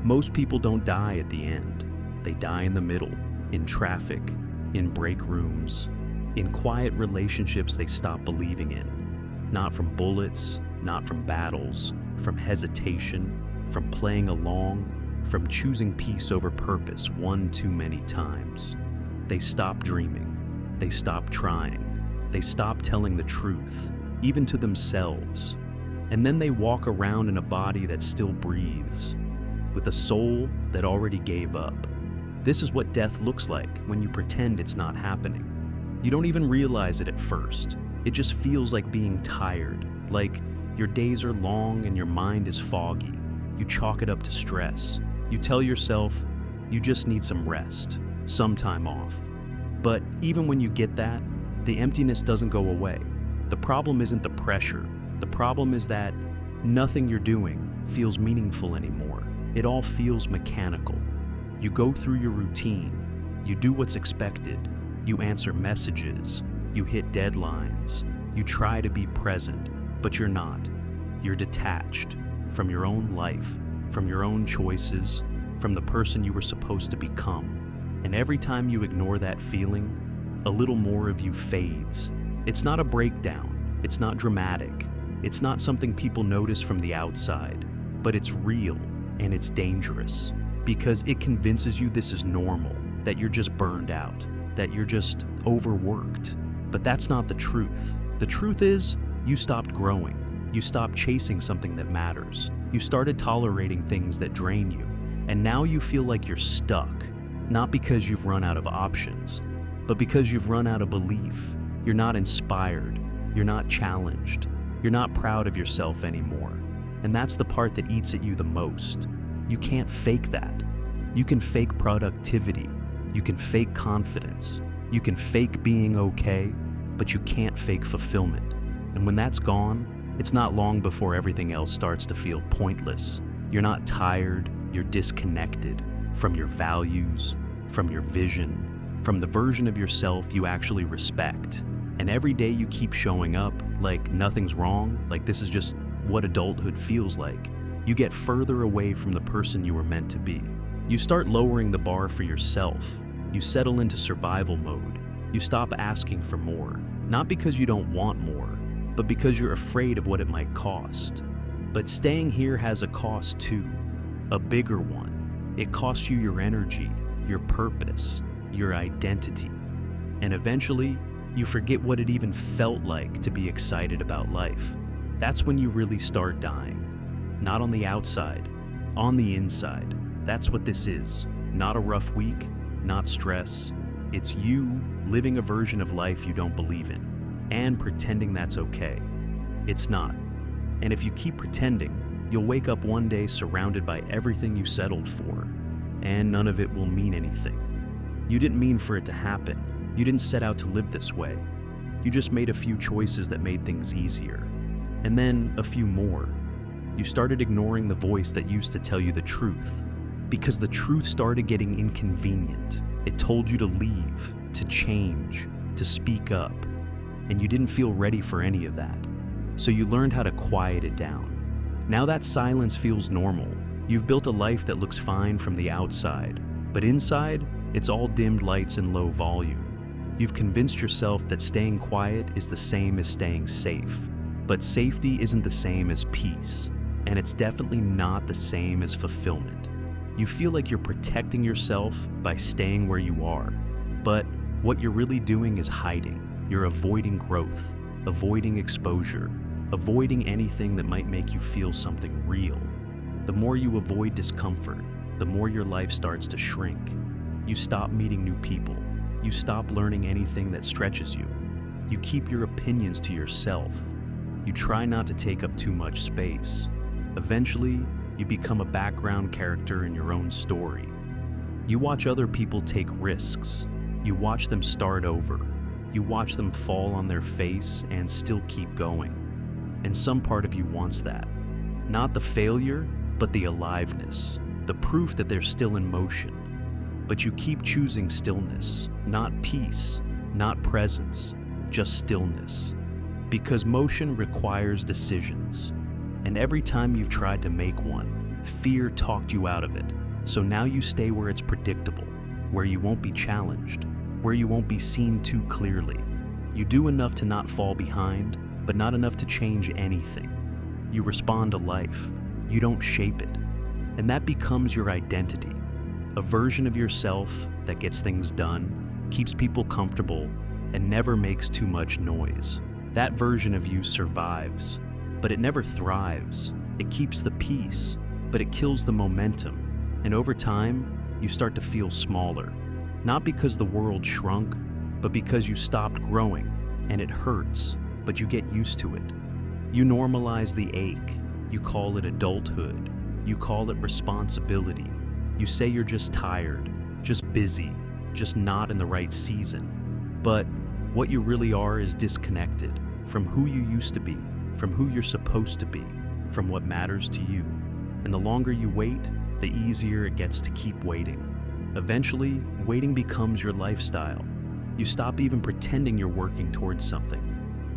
Most people don't die at the end. They die in the middle, in traffic, in break rooms, in quiet relationships they stop believing in. Not from bullets, not from battles, from hesitation, from playing along, from choosing peace over purpose one too many times. They stop dreaming. They stop trying. They stop telling the truth, even to themselves. And then they walk around in a body that still breathes, with a soul that already gave up. This is what death looks like when you pretend it's not happening. You don't even realize it at first. It just feels like being tired, like your days are long and your mind is foggy. You chalk it up to stress. You tell yourself you just need some rest, some time off. But even when you get that, the emptiness doesn't go away. The problem isn't the pressure. The problem is that nothing you're doing feels meaningful anymore. It all feels mechanical. You go through your routine. You do what's expected. You answer messages. You hit deadlines. You try to be present, but you're not. You're detached from your own life, from your own choices, from the person you were supposed to become. And every time you ignore that feeling, a little more of you fades. It's not a breakdown. It's not dramatic. It's not something people notice from the outside, but it's real and it's dangerous because it convinces you this is normal, that you're just burned out, that you're just overworked. But that's not the truth. The truth is, you stopped growing. You stopped chasing something that matters. You started tolerating things that drain you. And now you feel like you're stuck, not because you've run out of options, but because you've run out of belief. You're not inspired. You're not challenged. You're not proud of yourself anymore. And that's the part that eats at you the most. You can't fake that. You can fake productivity. You can fake confidence. You can fake being okay, but you can't fake fulfillment. And when that's gone, it's not long before everything else starts to feel pointless. You're not tired. You're disconnected from your values, from your vision, from the version of yourself you actually respect. And every day you keep showing up like nothing's wrong, like this is just what adulthood feels like, you get further away from the person you were meant to be. You start lowering the bar for yourself. You settle into survival mode. You stop asking for more, not because you don't want more, but because you're afraid of what it might cost. But staying here has a cost too, a bigger one. It costs you your energy, your purpose, your identity. And eventually, you forget what it even felt like to be excited about life. That's when you really start dying. Not on the outside, on the inside. That's what this is. Not a rough week, not stress. It's you living a version of life you don't believe in, and pretending that's okay. It's not. And if you keep pretending, you'll wake up one day surrounded by everything you settled for, and none of it will mean anything. You didn't mean for it to happen. You didn't set out to live this way. You just made a few choices that made things easier. And then a few more. You started ignoring the voice that used to tell you the truth, because the truth started getting inconvenient. It told you to leave, to change, to speak up, and you didn't feel ready for any of that. So you learned how to quiet it down. Now that silence feels normal. You've built a life that looks fine from the outside, but inside, it's all dimmed lights and low volume. You've convinced yourself that staying quiet is the same as staying safe. But safety isn't the same as peace, and it's definitely not the same as fulfillment. You feel like you're protecting yourself by staying where you are, but what you're really doing is hiding. You're avoiding growth, avoiding exposure, avoiding anything that might make you feel something real. The more you avoid discomfort, the more your life starts to shrink. You stop meeting new people. You stop learning anything that stretches you. You keep your opinions to yourself. You try not to take up too much space. Eventually, you become a background character in your own story. You watch other people take risks. You watch them start over. You watch them fall on their face and still keep going. And some part of you wants that. Not the failure, but the aliveness, the proof that they're still in motion. But you keep choosing stillness, not peace, not presence, just stillness. Because motion requires decisions. And every time you've tried to make one, Fear talked you out of it, so now you stay where it's predictable, where you won't be challenged, where you won't be seen too clearly. You do enough to not fall behind, but not enough to change anything. You respond to life. You don't shape it. And that becomes your identity, a version of yourself that gets things done, keeps people comfortable, and never makes too much noise. That version of you survives, but it never thrives. It keeps the peace, but it kills the momentum. And over time, you start to feel smaller. Not because the world shrunk, but because you stopped growing, and it hurts, but you get used to it. You normalize the ache. You call it adulthood. You call it responsibility. You say you're just tired, just busy, just not in the right season. But what you really are is disconnected from who you used to be, from who you're supposed to be, from what matters to you. And the longer you wait, the easier it gets to keep waiting. Eventually, waiting becomes your lifestyle. You stop even pretending you're working towards something.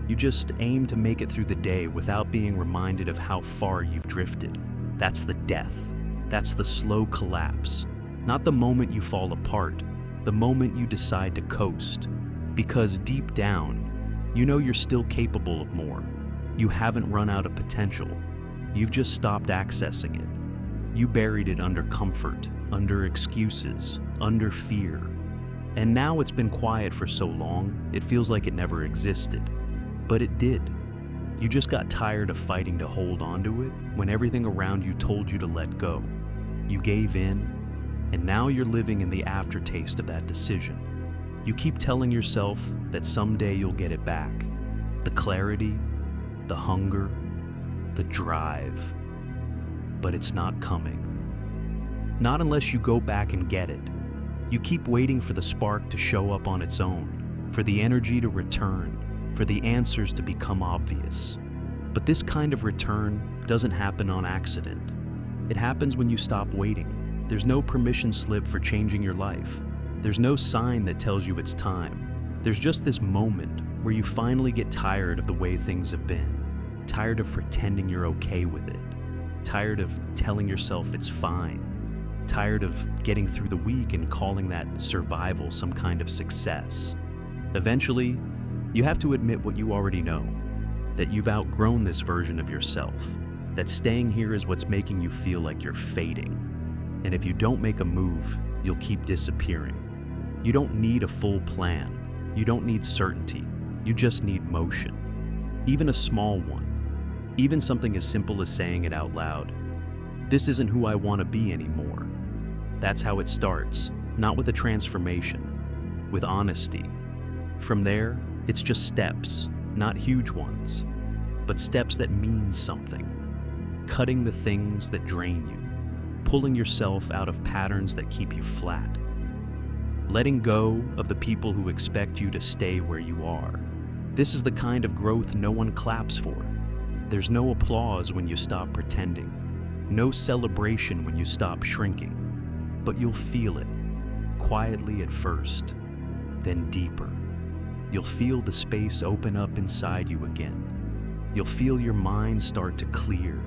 You just aim to make it through the day without being reminded of how far you've drifted. That's the death. That's the slow collapse. Not the moment you fall apart, the moment you decide to coast. Because deep down, you know you're still capable of more. You haven't run out of potential. You've just stopped accessing it. You buried it under comfort, under excuses, under fear. And now it's been quiet for so long, it feels like it never existed. But it did. You just got tired of fighting to hold onto it when everything around you told you to let go. You gave in, and now you're living in the aftertaste of that decision. You keep telling yourself that someday you'll get it back. The clarity, the hunger, the drive. But it's not coming. Not unless you go back and get it. You keep waiting for the spark to show up on its own, for the energy to return, for the answers to become obvious. But this kind of return doesn't happen on accident. It happens when you stop waiting. There's no permission slip for changing your life. There's no sign that tells you it's time. There's just this moment where you finally get tired of the way things have been, tired of pretending you're okay with it, tired of telling yourself it's fine, tired of getting through the week and calling that survival some kind of success. Eventually, you have to admit what you already know, that you've outgrown this version of yourself, that staying here is what's making you feel like you're fading. And if you don't make a move, you'll keep disappearing. You don't need a full plan. You don't need certainty. You just need motion. Even a small one. Even something as simple as saying it out loud. This isn't who I want to be anymore. That's how it starts, not with a transformation, with honesty. From there, it's just steps, not huge ones, but steps that mean something. Cutting the things that drain you, pulling yourself out of patterns that keep you flat. Letting go of the people who expect you to stay where you are. This is the kind of growth no one claps for. There's no applause when you stop pretending, no celebration when you stop shrinking, but you'll feel it, quietly at first, then deeper. You'll feel the space open up inside you again. You'll feel your mind start to clear.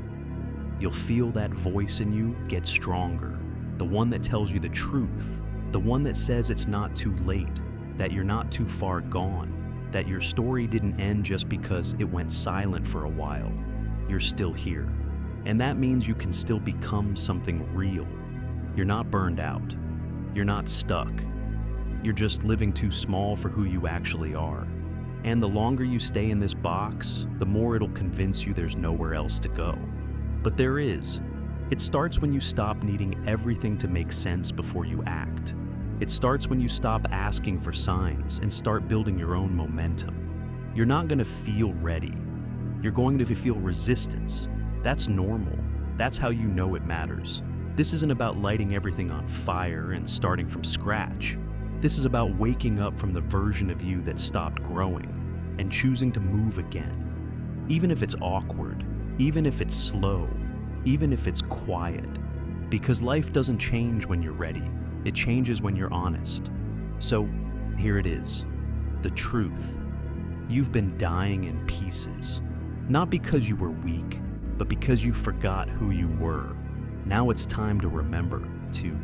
You'll feel that voice in you get stronger, the one that tells you the truth, the one that says it's not too late, that you're not too far gone, that your story didn't end just because it went silent for a while. You're still here. And that means you can still become something real. You're not burned out. You're not stuck. You're just living too small for who you actually are. And the longer you stay in this box, the more it'll convince you there's nowhere else to go. But there is. It starts when you stop needing everything to make sense before you act. It starts when you stop asking for signs and start building your own momentum. You're not going to feel ready. You're going to feel resistance. That's normal. That's how you know it matters. This isn't about lighting everything on fire and starting from scratch. This is about waking up from the version of you that stopped growing and choosing to move again. Even if it's awkward, even if it's slow, even if it's quiet. Because life doesn't change when you're ready. It changes when you're honest. So, here it is. The truth. You've been dying in pieces. Not because you were weak, but because you forgot who you were. Now it's time to remember to